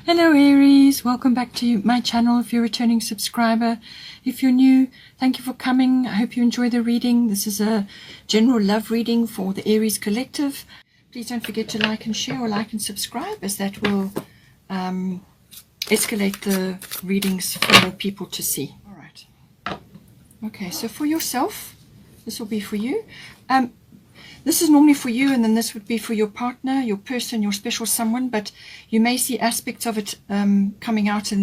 Hello Aries, welcome back to my channel if you're a returning subscriber. If you're new, thank you for coming. I hope you enjoy the reading. This is a general love reading for the Aries collective. Please don't forget to like and share, or like and subscribe, as that will escalate the readings for more people to see. All right. Okay, so for yourself, this will be for you. This is normally for you, and then this would be for your partner, your person, your special someone, but you may see aspects of it coming out on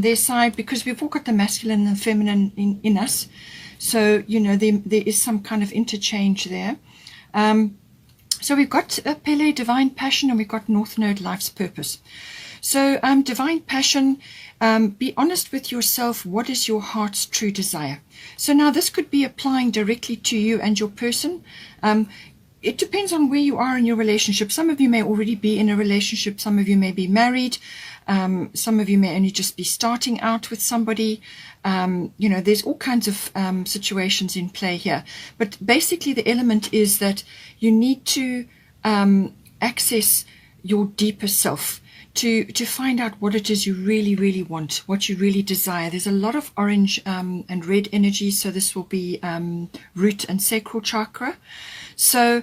their side, because we've all got the masculine and feminine in us. So, you know, there is some kind of interchange there. So we've got Pele, divine passion, and we've got North Node, life's purpose. So divine passion, be honest with yourself. What is your heart's true desire? So now this could be applying directly to you and your person. It depends on where you are in your relationship. Some of you may already be in a relationship. Some of you may be married. Some of you may only just be starting out with somebody. You know, there's all kinds of situations in play here. But basically the element is that you need to access your deeper self, to find out what it is you really, really want, what you really desire. There's a lot of orange and red energy, so this will be root and sacral chakra. So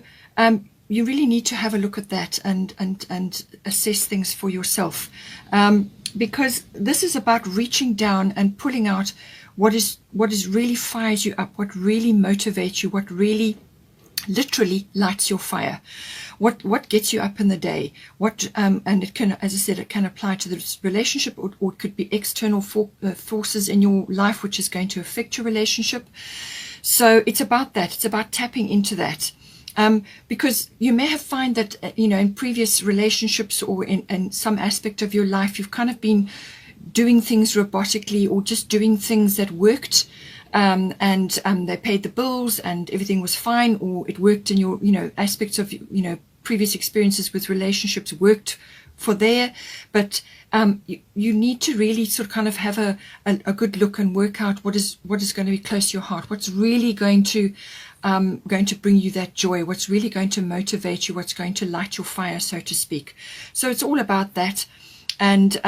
you really need to have a look at that and assess things for yourself, because this is about reaching down and pulling out what is really fires you up, what really motivates you, what really literally lights your fire, what gets you up in the day, what and it can, as I said, it can apply to this relationship, or it could be external forces in your life which is going to affect your relationship. So it's about that. It's about tapping into that, because you may have found that you know, in previous relationships or in some aspect of your life, you've kind of been doing things robotically, or just doing things that worked, and they paid the bills and everything was fine, or it worked in your, you know, aspects of, you know, previous experiences with relationships worked for there. But you need to really sort of kind of have a good look and work out what is going to be close to your heart, what's really going to bring you that joy, what's really going to motivate you, what's going to light your fire, so to speak. So it's all about that, and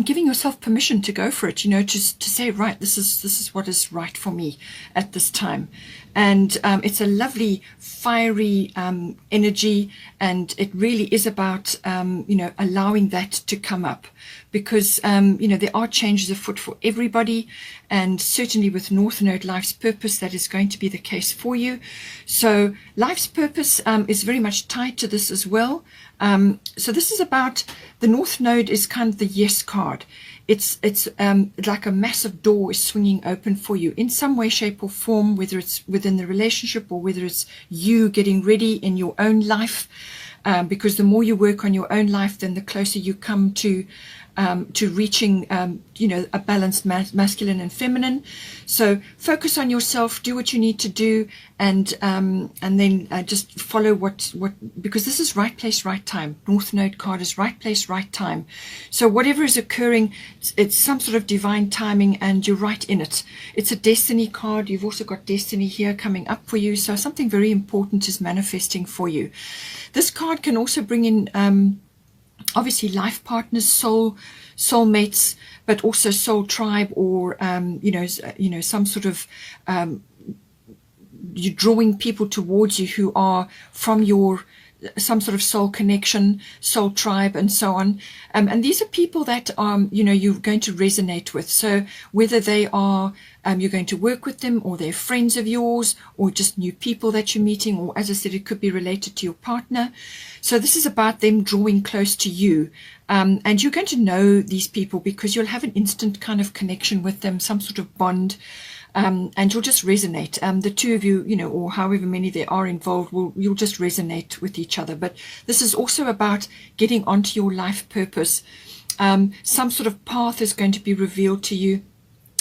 giving yourself permission to go for it, you know, to say, right, this is what is right for me at this time. And it's a lovely fiery energy, and it really is about you know, allowing that to come up, because you know, there are changes afoot for everybody, and certainly with North Node, life's purpose, that is going to be the case for you. So life's purpose is very much tied to this as well. So this is about, the North Node is kind of the yes card. It's like a massive door is swinging open for you in some way, shape or form, whether it's within the relationship or whether it's you getting ready in your own life, because the more you work on your own life, then the closer you come to reaching you know, a balanced masculine and feminine. So focus on yourself, do what you need to do, and then just follow what because this is right place, right time. North Node card is right place, right time. So whatever is occurring, it's some sort of divine timing, and you're right in it. It's a destiny card. You've also got destiny here coming up for you, so something very important is manifesting for you. This card can also bring in obviously life partners, soulmates, but also soul tribe, or you know, some sort of you're drawing people towards you who are from your some sort of soul connection, soul tribe, and so on. And these are people that you know, you're going to resonate with. So whether they are you're going to work with them, or they're friends of yours, or just new people that you're meeting, or, as I said, it could be related to your partner. So this is about them drawing close to you, and you're going to know these people because you'll have an instant kind of connection with them, some sort of bond. And you'll just resonate. The two of you, you know, or however many there are involved, you'll just resonate with each other. But this is also about getting onto your life purpose. Some sort of path is going to be revealed to you,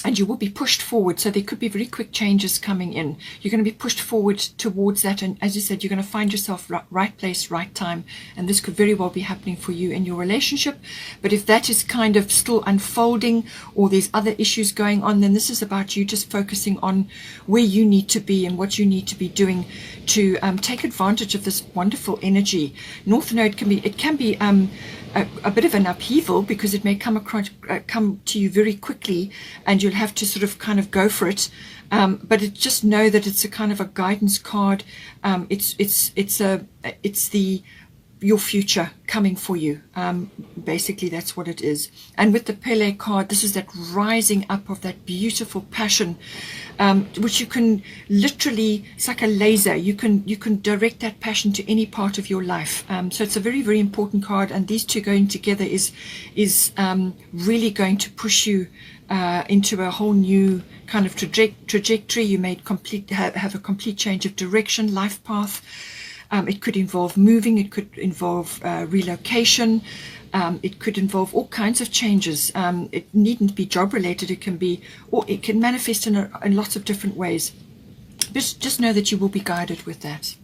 and you will be pushed forward. So there could be very quick changes coming in. You're going to be pushed forward towards that, and as you said, you're going to find yourself right place, right time, and this could very well be happening for you in your relationship. But if that is kind of still unfolding, or there's other issues going on, then this is about you just focusing on where you need to be and what you need to be doing to take advantage of this wonderful energy. North Node can be a bit of an upheaval, because it may come to you very quickly, and you'll have to sort of kind of go for it. But just know that it's a kind of a guidance card. It's your future coming for you. Basically, that's what it is. And with the Pele card, this is that rising up of that beautiful passion, which you can literally, it's like a laser. You can direct that passion to any part of your life. So it's a very, very important card. And these two going together is really going to push you into a whole new kind of trajectory. You may have a complete change of direction, life path. It could involve moving, it could involve relocation, it could involve all kinds of changes. It needn't be job related, it can manifest in lots of different ways. Just know that you will be guided with that.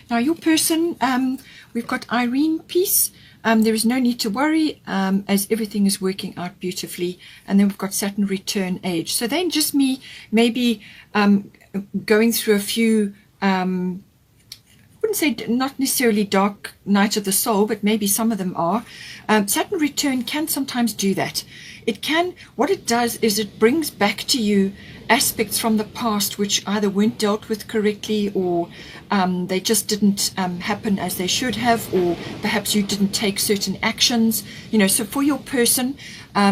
Now your person, we've got Irene Peace. There is no need to worry, as everything is working out beautifully. And then we've got Saturn return age. So then just maybe going through a few, I wouldn't say not necessarily dark night of the soul, but maybe some of them are. Saturn return can sometimes do that. What it does is it brings back to you aspects from the past which either weren't dealt with correctly, or they just didn't happen as they should have, or perhaps you didn't take certain actions. So for your person,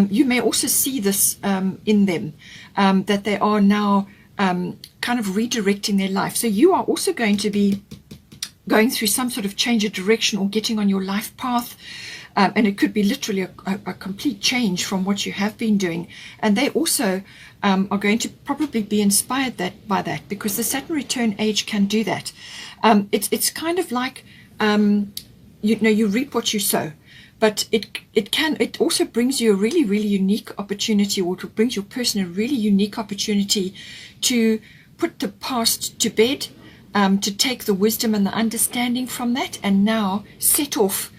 you may also see this in them, that they are now kind of redirecting their life. So you are also going to be going through some sort of change of direction or getting on your life path. And it could be literally a complete change from what you have been doing. And they also are going to probably be inspired by that, because the Saturn return age can do that. It's kind of like, you reap what you sow. But it also brings you a really, really unique opportunity, or it brings your person a really unique opportunity to put the past to bed, to take the wisdom and the understanding from that, and now set off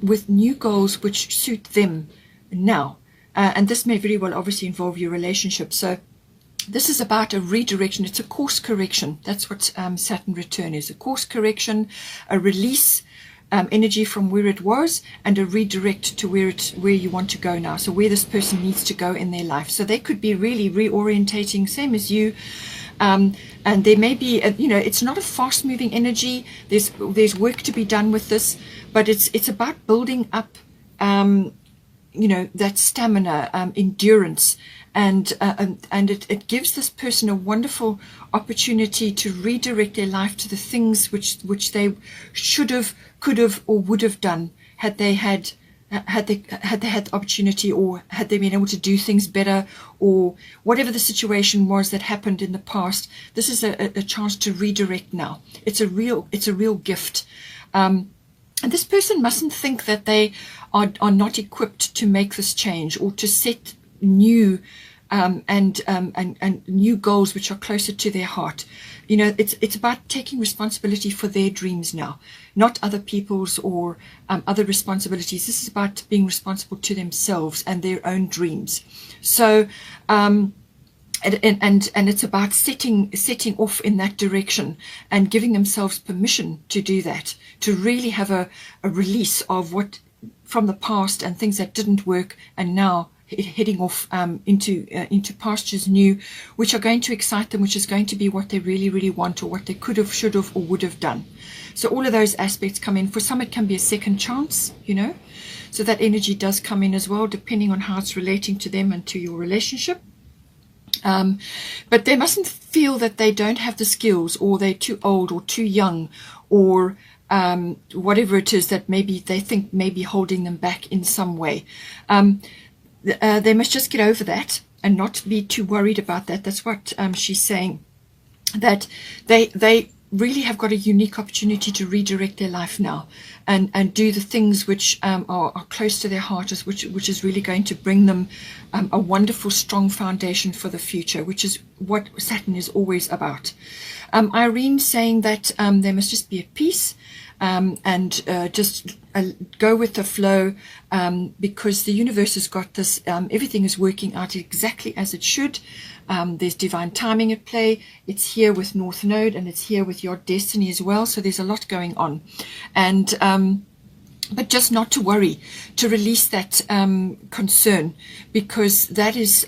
with new goals which suit them now. And this may very well obviously involve your relationship. So this is about a redirection. It's a course correction. That's what Saturn return is. A course correction, a release energy from where it was, and a redirect to where you want to go now. So where this person needs to go in their life. So they could be really reorientating, same as you. And there may be, it's not a fast moving energy. There's work to be done with this, but it's about building up, that stamina, endurance, and it gives this person a wonderful opportunity to redirect their life to the things which they should have, could have, or would have done had they had the opportunity, or had they been able to do things better, or whatever the situation was that happened in the past. This is a chance to redirect now. It's a real gift. And this person mustn't think that they are not equipped to make this change, or to set new and new goals which are closer to their heart. It's about taking responsibility for their dreams now, not other people's or other responsibilities. This is about being responsible to themselves and their own dreams. So and it's about setting off in that direction and giving themselves permission to do that, to really have a release of what from the past and things that didn't work, and now heading off into pastures new, which are going to excite them, which is going to be what they really, really want, or what they could have, should have, or would have done. So all of those aspects come in. For some, it can be a second chance, so that energy does come in as well, depending on how it's relating to them and to your relationship. But they mustn't feel that they don't have the skills, or they're too old or too young, or whatever it is that maybe they think may be holding them back in some way. They must just get over that and not be too worried about that. That's what she's saying, that they really have got a unique opportunity to redirect their life now, and do the things which are close to their heart, which is really going to bring them a wonderful, strong foundation for the future, which is what Saturn is always about. Irene saying that they must just be at peace, and just go with the flow, because the universe has got this. Everything is working out exactly as it should. There's divine timing at play. It's here with North Node, and it's here with your destiny as well. So there's a lot going on, and but just not to worry, to release that concern, because that is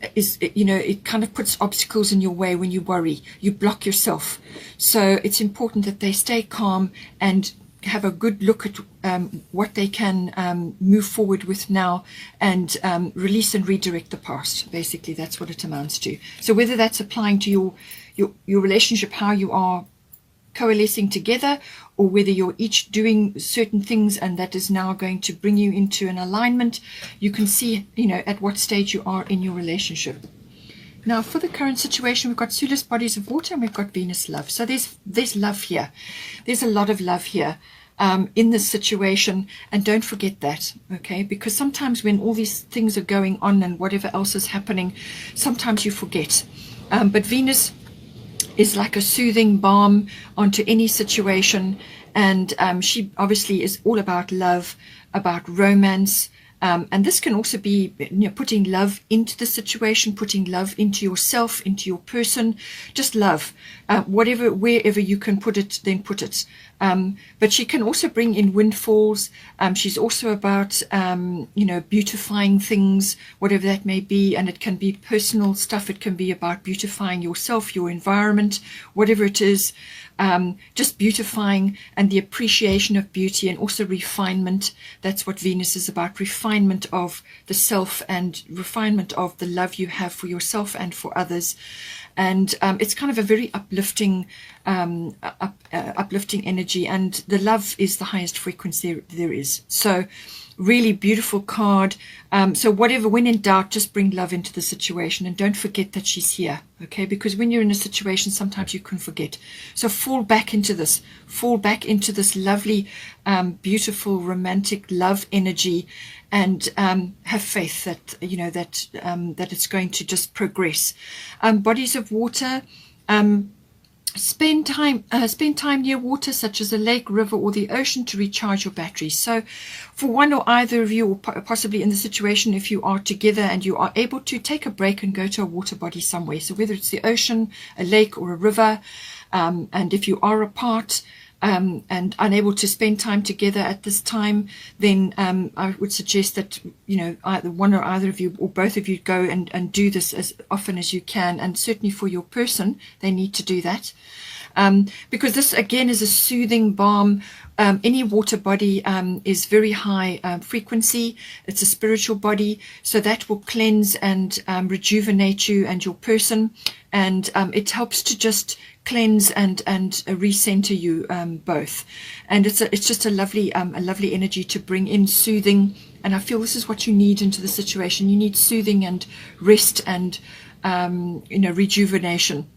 it kind of puts obstacles in your way. When you worry, you block yourself. So it's important that they stay calm and have a good look at what they can move forward with now, and release and redirect the past. Basically, that's what it amounts to. So whether that's applying to your relationship, how you are coalescing together, or whether you're each doing certain things and that is now going to bring you into an alignment, you can see, at what stage you are in your relationship. Now, for the current situation, we've got Soulless bodies of water and we've got Venus love. So there's love here. There's a lot of love here in this situation, and don't forget that, okay? Because sometimes when all these things are going on and whatever else is happening, sometimes you forget. But Venus is like a soothing balm onto any situation, and she obviously is all about love, about romance, and this can also be putting love into the situation, putting love into yourself, into your person, just love, wherever you can put it, then put it. But she can also bring in windfalls. She's also about beautifying things, whatever that may be, and it can be personal stuff. It can be about beautifying yourself, your environment, whatever it is. Just beautifying and the appreciation of beauty, and also refinement. That's what Venus is about, refinement of the self and refinement of the love you have for yourself and for others. And it's kind of a very uplifting uplifting energy, and the love is the highest frequency there is. So really beautiful card. So whatever, when in doubt, just bring love into the situation, and don't forget that she's here, okay? Because when you're in a situation, sometimes you can forget. So fall back into this lovely, beautiful, romantic love energy, and have faith that that it's going to just progress. Bodies of water. Spend time near water, such as a lake, river, or the ocean, to recharge your batteries. So for one or either of you, or possibly in the situation, if you are together and you are able to, take a break and go to a water body somewhere. So whether it's the ocean, a lake, or a river, and if you are apart and unable to spend time together at this time, then I would suggest that either one or either of you, or both of you, go and do this as often as you can. And certainly for your person, they need to do that, because this again is a soothing balm. Any water body is very high frequency. It's a spiritual body, so that will cleanse and rejuvenate you and your person, and it helps to just cleanse and recenter you both. And it's just a lovely energy to bring in, soothing. And I feel this is what you need into the situation. You need soothing and rest and rejuvenation.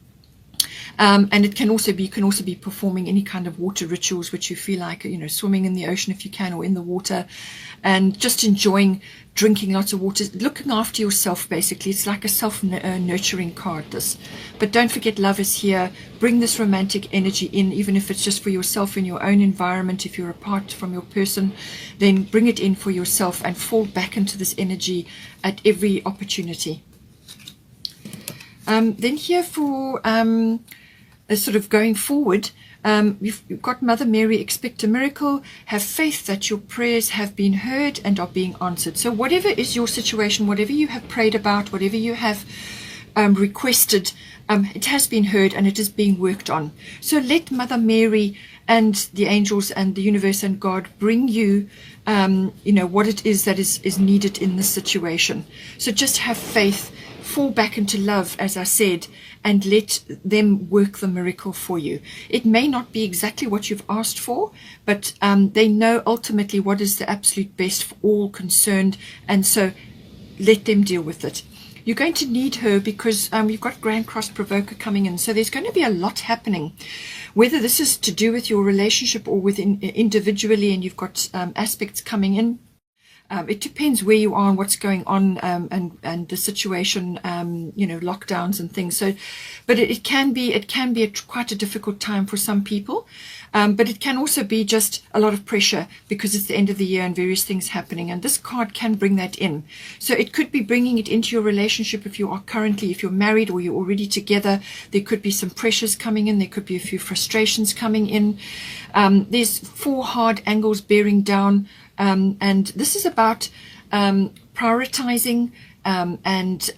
And it can also be, you can also be performing any kind of water rituals which you feel like, swimming in the ocean if you can, or in the water, and just enjoying drinking lots of water, looking after yourself. Basically, it's like a self-nurturing card, this. But don't forget, love is here. Bring this romantic energy in, even if it's just for yourself in your own environment. If you're apart from your person, then bring it in for yourself and fall back into this energy at every opportunity. Then here for sort of going forward, you've got Mother Mary, expect a miracle, have faith that your prayers have been heard and are being answered. So whatever is your situation, whatever you have prayed about, whatever you have requested, it has been heard and it is being worked on. So let Mother Mary and the angels and the universe and God bring you what it is that is needed in this situation. So just have faith, fall back into love, as I said, and let them work the miracle for you. It may not be exactly what you've asked for, but they know ultimately what is the absolute best for all concerned, and so let them deal with it. You're going to need her because you've got Grand Cross Provoker coming in, so there's going to be a lot happening. Whether this is to do with your relationship or within individually, and you've got aspects coming in. It depends where you are and what's going on, and the situation, lockdowns and things. So, but it can be quite a difficult time for some people. But it can also be just a lot of pressure because it's the end of the year and various things happening. And this card can bring that in. So it could be bringing it into your relationship if you're married or you're already together. There could be some pressures coming in. There could be a few frustrations coming in. There's 4 hard angles bearing down. And this is about prioritizing and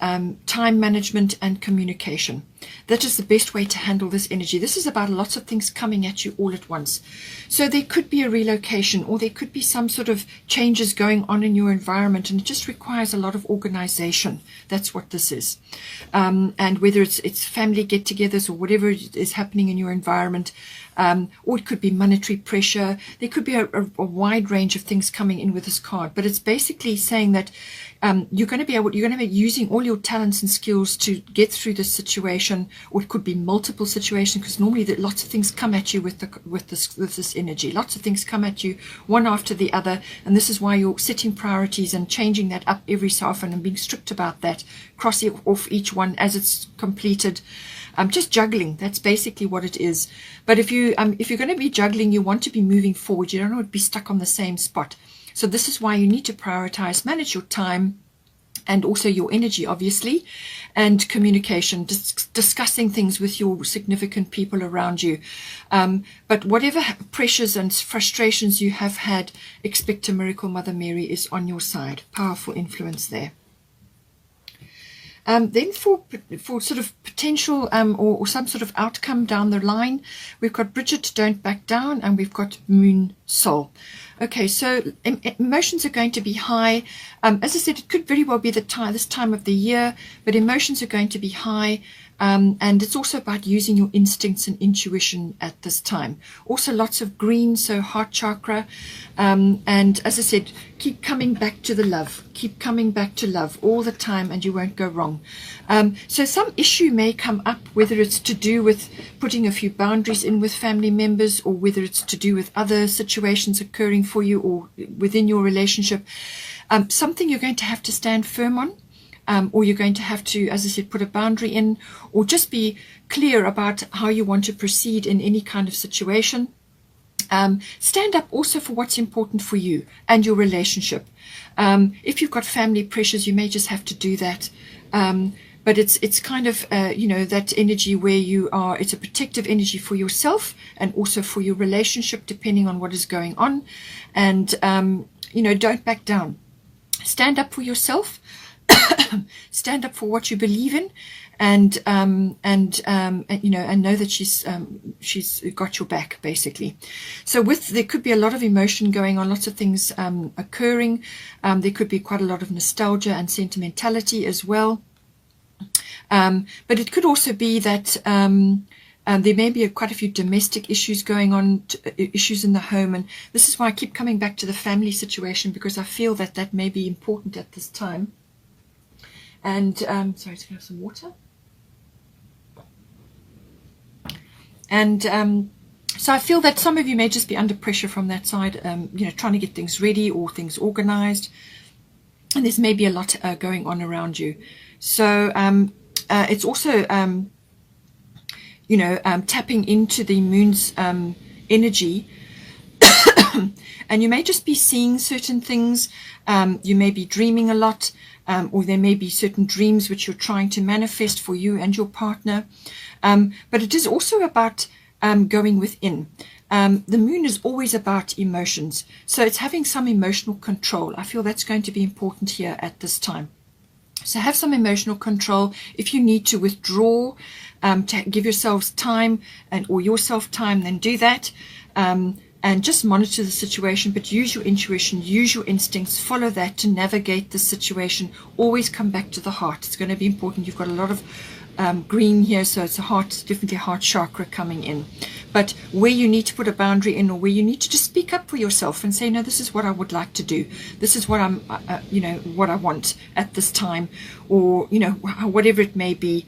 time management and communication. That is the best way to handle this energy. This is about lots of things coming at you all at once. So there could be a relocation, or there could be some sort of changes going on in your environment, and it just requires a lot of organization. That's what this is. And whether it's family get-togethers or whatever is happening in your environment, or it could be monetary pressure. There could be a wide range of things coming in with this card, but it's basically saying that you're going to be using all your talents and skills to get through this situation, or it could be multiple situations, because normally lots of things come at you with this energy. Lots of things come at you one after the other, and this is why you're setting priorities and changing that up every so often and being strict about that, crossing off each one as it's completed. Just juggling. That's basically what it is. But if you're going to be juggling, you want to be moving forward. You don't want to be stuck on the same spot. So this is why you need to prioritize, manage your time, and also your energy, obviously, and communication, discussing things with your significant people around you. But whatever pressures and frustrations you have had, expect a miracle. Mother Mary is on your side. Powerful influence there. Then for sort of potential or some sort of outcome down the line, we've got Bridget, don't back down, and we've got Moon, Soul. Okay, so emotions are going to be high. As I said, it could very well be this time of the year, but emotions are going to be high. And it's also about using your instincts and intuition at this time. Also lots of green, so heart chakra. And as I said, keep coming back to the love. Keep coming back to love all the time, and you won't go wrong. So some issue may come up, whether it's to do with putting a few boundaries in with family members, or whether it's to do with other situations occurring for you or within your relationship. Something you're going to have to stand firm on. Or you're going to have to, as I said, put a boundary in, or just be clear about how you want to proceed in any kind of situation. Stand up also for what's important for you and your relationship. If you've got family pressures, you may just have to do that. But it's kind of, that energy where you are, it's a protective energy for yourself and also for your relationship, depending on what is going on. And, don't back down. Stand up for yourself. Stand up for what you believe in, and know that she's got your back, basically. So there could be a lot of emotion going on, lots of things occurring. There could be quite a lot of nostalgia and sentimentality as well. But it could also be that there may be quite a few domestic issues going on, issues in the home, and this is why I keep coming back to the family situation, because I feel that may be important at this time. And sorry, just gonna have some water. And so I feel that some of you may just be under pressure from that side, trying to get things ready or things organized, and there's maybe a lot going on around you. So it's also tapping into the moon's energy. And you may just be seeing certain things. You may be dreaming a lot. Or there may be certain dreams which you're trying to manifest for you and your partner. But it is also about going within. The moon is always about emotions. So it's having some emotional control. I feel that's going to be important here at this time. So have some emotional control. If you need to withdraw, to give yourselves time or yourself time, then do that. And just monitor the situation, but use your intuition, use your instincts, follow that to navigate the situation. Always come back to the heart. It's going to be important. You've got a lot of green here, so it's definitely a heart chakra coming in. But where you need to put a boundary in, or where you need to just speak up for yourself and say, no, this is what I would like to do. This is what what I want at this time, or, whatever it may be,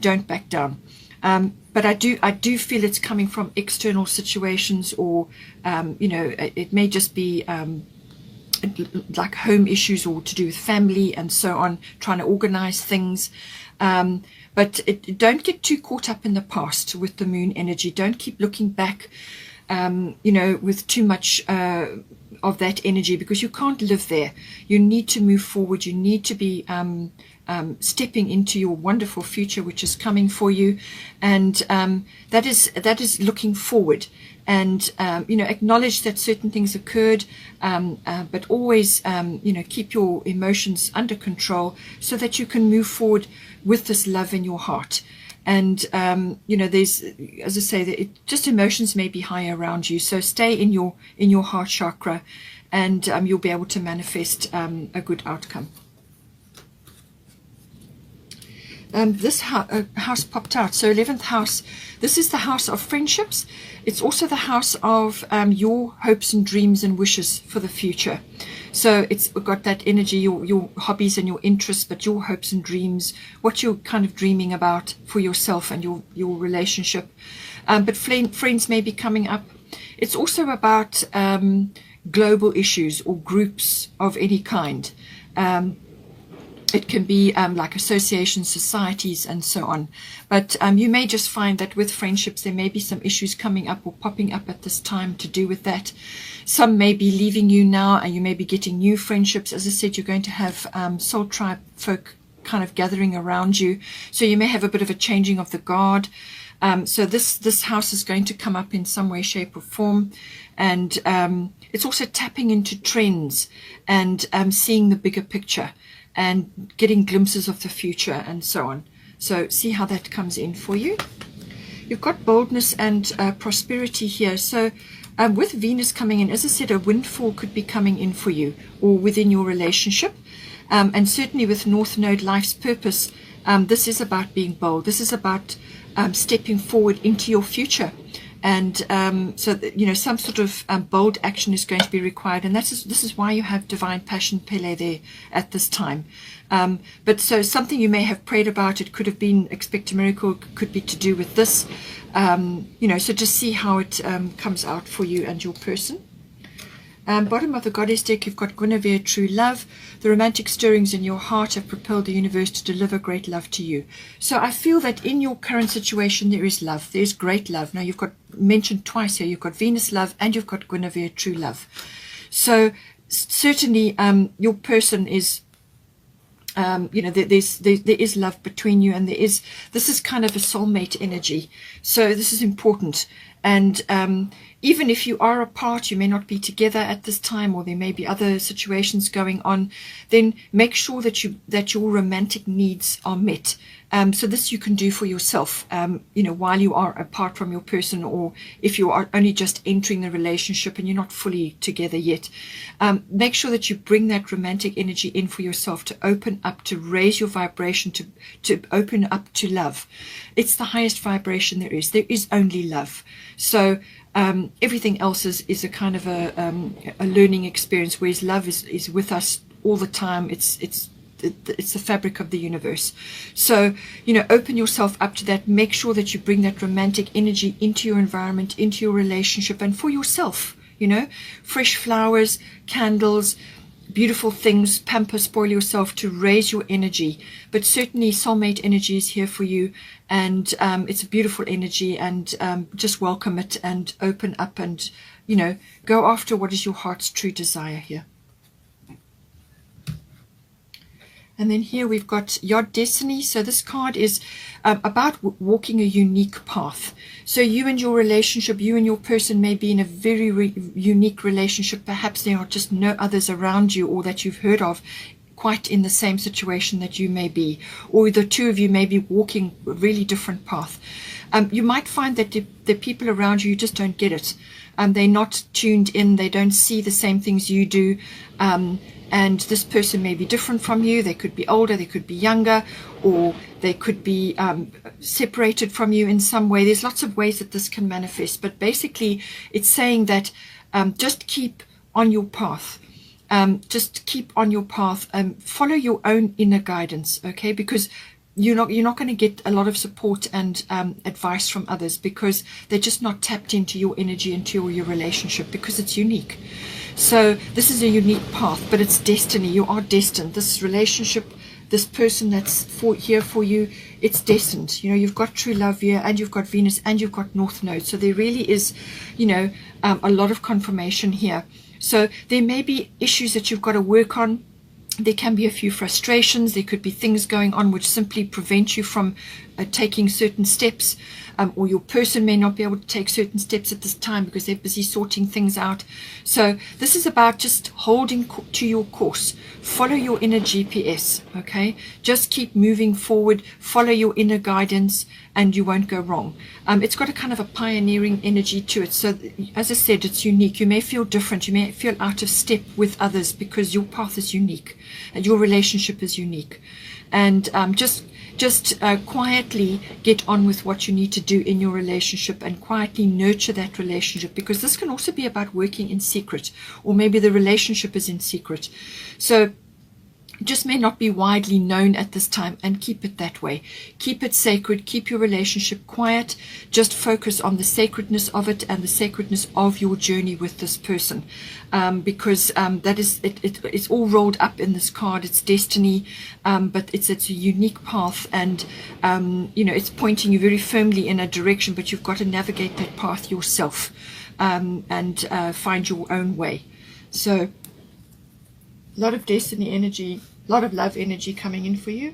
don't back down. But I do feel it's coming from external situations, or it may just be like home issues or to do with family and so on, trying to organize things. But don't get too caught up in the past with the moon energy. Don't keep looking back. with too much of that energy, because you can't live there. You need to move forward. You need to be stepping into your wonderful future, which is coming for you, and that is looking forward. And acknowledge that certain things occurred, but always keep your emotions under control so that you can move forward with this love in your heart. And there's, as I say, just emotions may be high around you, so stay in your heart chakra, and you'll be able to manifest a good outcome. This house popped out. So 11th house, this is the house of friendships. It's also the house of your hopes and dreams and wishes for the future. So it's got that energy, your hobbies and your interests, but your hopes and dreams, what you're kind of dreaming about for yourself and your relationship. But friends may be coming up. It's also about global issues or groups of any kind. It can be like associations, societies, and so on. But you may just find that with friendships, there may be some issues coming up or popping up at this time to do with that. Some may be leaving you now, and you may be getting new friendships. As I said, you're going to have soul tribe folk kind of gathering around you. So you may have a bit of a changing of the guard. So this house is going to come up in some way, shape, or form. And it's also tapping into trends and seeing the bigger picture, and getting glimpses of the future and so on. So see how that comes in for you. You've got boldness and prosperity here. So with Venus coming in, as I said, a windfall could be coming in for you or within your relationship. And certainly with North Node, life's purpose, this is about being bold. This is about stepping forward into your future. And so that, some sort of bold action is going to be required, and this is why you have divine passion Pele there at this time. But so something you may have prayed about, it could have been expect a miracle, could be to do with this. So just see how it comes out for you and your person. Bottom of the Goddess deck, you've got Guinevere, true love. The romantic stirrings in your heart have propelled the universe to deliver great love to you. So I feel that in your current situation, there is love. There's great love. Now you've got mentioned twice here. You've got Venus love and you've got Guinevere, true love. So certainly your person is, there is love between you, and this is kind of a soulmate energy. So this is important. And even if you are apart, you may not be together at this time, or there may be other situations going on, then make sure that your romantic needs are met. So this you can do for yourself, while you are apart from your person, or if you are only just entering the relationship and you're not fully together yet. Make sure that you bring that romantic energy in for yourself, to open up, to raise your vibration, to open up to love. It's the highest vibration there is. There is only love. So everything else is a kind of a learning experience, whereas love is with us all the time. It's the fabric of the universe. So open yourself up to that. Make sure that you bring that romantic energy into your environment, into your relationship, and for yourself. Fresh flowers, candles, beautiful things. Pamper, spoil yourself to raise your energy. But certainly soulmate energy is here for you, and it's a beautiful energy, and just welcome it and open up, and go after what is your heart's true desire here. And then here we've got Yod Destiny. So this card is about walking a unique path. So you and your relationship, you and your person may be in a very unique relationship. Perhaps there are just no others around you, or that you've heard of, quite in the same situation that you may be. Or the two of you may be walking a really different path. You might find that the people around you just don't get it. They're not tuned in. They don't see the same things you do. And this person may be different from you. They could be older, they could be younger, or they could be separated from you in some way. There's lots of ways that this can manifest. But basically, it's saying that just keep on your path. Just keep on your path. Follow your own inner guidance, okay? Because you're not going to get a lot of support and advice from others, because they're just not tapped into your energy, into your relationship, because it's unique. So this is a unique path, but it's destiny. You are destined. This relationship, this person that's here for you, it's destined. You know, you've got true love here, and you've got Venus, and you've got North Node. So there really is, you know, a lot of confirmation here. So there may be issues that you've got to work on. There can be a few frustrations. There could be things going on which simply prevent you from taking certain steps, or your person may not be able to take certain steps at this time because they're busy sorting things out. So this is about just holding to your course. Follow your inner GPS, okay? Just keep moving forward, follow your inner guidance, and you won't go wrong. It's got a kind of a pioneering energy to it. So as I said, it's unique. You may feel different. You may feel out of step with others because your path is unique and your relationship is unique. And just quietly get on with what you need to do in your relationship, and quietly nurture that relationship, because this can also be about working in secret, or maybe the relationship is in secret. So it just may not be widely known at this time, and keep it that way. Keep it sacred. Keep your relationship quiet. Just focus on the sacredness of it and the sacredness of your journey with this person, because that is it's all rolled up in this card. It's destiny, but it's a unique path, and you know, it's pointing you very firmly in a direction, but you've got to navigate that path yourself, and find your own way. So a lot of destiny energy, a lot of love energy coming in for you.